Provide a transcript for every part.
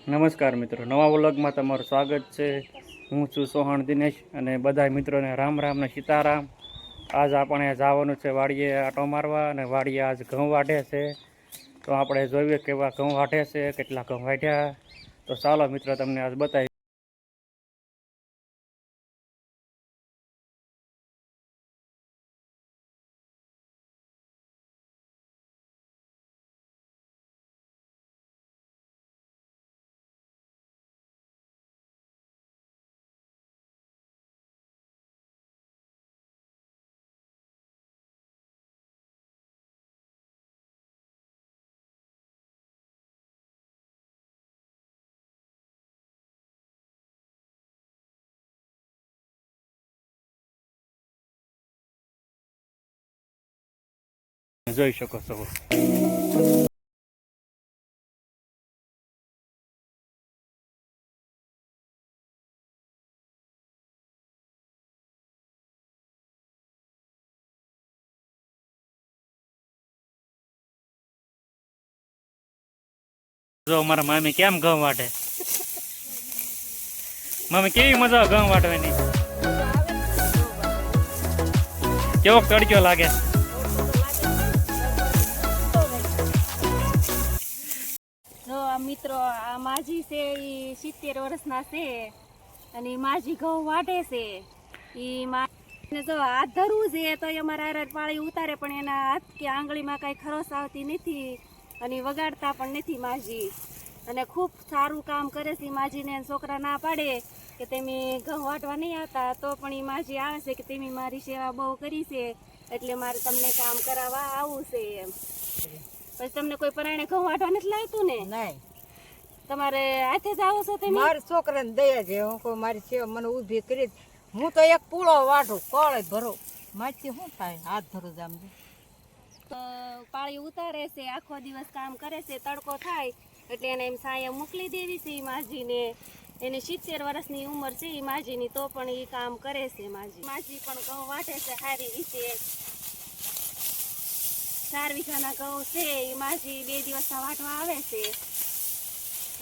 નમસ્કાર મિત્રો, નવા વ્લોગમાં તમારું સ્વાગત છે। હું છું સોહણ દિનેશ અને બધા મિત્રોને રામ રામ ને સીતારામ। આજ આપણે જવાનું છે વાડીએ આટો મારવા અને વાડીએ આજ ઘઉં વાઢે છે, તો આપણે જોઈએ કેવા ઘઉં વાઢે છે, કેટલા ઘઉં વાઢ્યા। તો ચાલો મિત્રો તમને આજ બતાવી। જોઈ શકો છો। જો મારા મામી કેમ ઘઉં વાઢે। મામી કેવી મજા ઘઉં વાઢવાની, કેવો તડક્યો લાગે। જો આ મિત્રો આ માજી છે એ 70 વર્ષના છે અને માજી ઘઉં વાઢે છે। એ જો હાથ ધરવું છે તો અમારા હારે પાળી ઉતારે, પણ એના હાથ કે આંગળીમાં કઈ ખરોશ આવતી નથી અને વગાડતા પણ નથી માજી। અને ખૂબ સારું કામ કરે છે માજીને। છોકરા ના પાડે કે તમે ઘઉં વાટવા નહીં આવતા, તો પણ એ માજી આવે છે કે તમે મારી સેવા બહુ કરી છે, એટલે મારે તમને કામ કરાવવા આવવું છે એમ। પછી તમને કોઈ પરાણે ઘઉં વાટવા નથી લાવતું ને? નહીં, તમારે હાથે જ આવો છો તમે? મારા છોકરાને દયા છે, હું કોઈ મારી સેવા મને ઊભી કરી। હું તો એક પૂળો વાઢું, કોળે ભરો, મારથી શું થાય, હાથ ધરું જામ। પાળી ઉતારે છે, આખો દિવસ કામ કરે છે, તડકો થાય એટલે એને એમ સાયા મોકલી દેવી છે માજીને। એને 70 વર્ષની ઉંમર છે એ માજીની, તો પણ એ કામ કરે છે માજી પણ ઘઉં વાટે છે સારી રીતે। 4 વીઘાના ઘઉં છે એ માજી 2 દિવસના વાટવા આવે છે।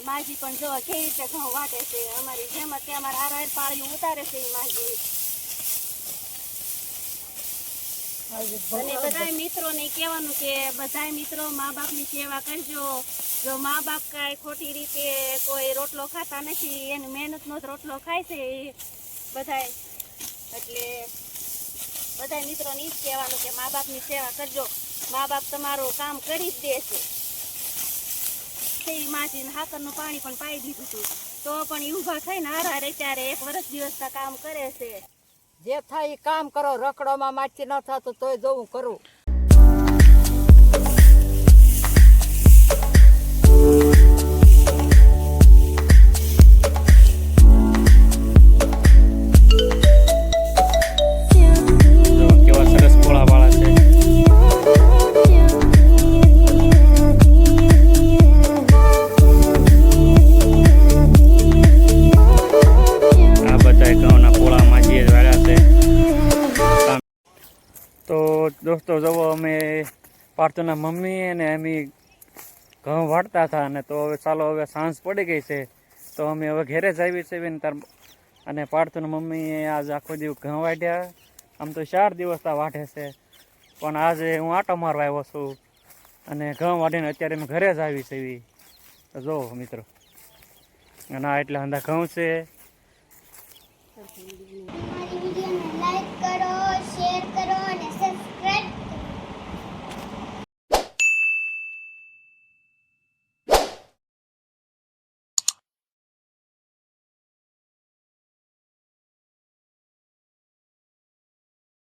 માજી પણ જો કેવી રીતે ઘઉં વાટે છે, અમારી જેમ જ અમારા હાર પાળી ઉતારે છે એ માજી। અને બધા મિત્રોને કહેવાનું કે બધા મિત્રો મા બાપની સેવા કરજો। જો મા બાપ કાંઈ ખોટી રીતે કોઈ રોટલો ખાતા નથી, એની મહેનતનો જ રોટલો ખાય છે એ બધાય, એટલે બધા મિત્રોને એ જ કહેવાનું કે મા બાપની સેવા કરજો। મા બાપ તમારું કામ કરી જ દેશે। માજીને હાકરનું પાણી પણ પાઈ દીધું હતું, તો પણ એ ઊભા થઈને હારા ત્યારે 1 વર્ષ દિવસના કામ કરે છે। જે થાય એ કામ કરો, રખડોમાં માછી ન થતું તોય જોવું કરું। કેવા સરસ પોળા વાળા છે। આ બધા ઘઉંના પોળામાં જે વાળા છે। તો દોસ્તો જુઓ, અમે પાર્થના મમ્મી અને અમે ઘઉં વાટતા હતા, અને તો હવે ચાલો હવે સાંજ પડી ગઈ છે, તો અમે હવે ઘેરે જ આવી છે ને અને પાર્થના મમ્મીએ આજ આખો દિવસ ઘઉં વાઢ્યા। આમ તો 4 દિવસ વાઢે છે, પણ આજે હું આટો મારવા આવ્યો છું અને ઘઉં વાઢીને અત્યારે અમે ઘરે જ આવી છે। તો જો મિત્રો, અને આ એટલા અંધા ઘઉં છે।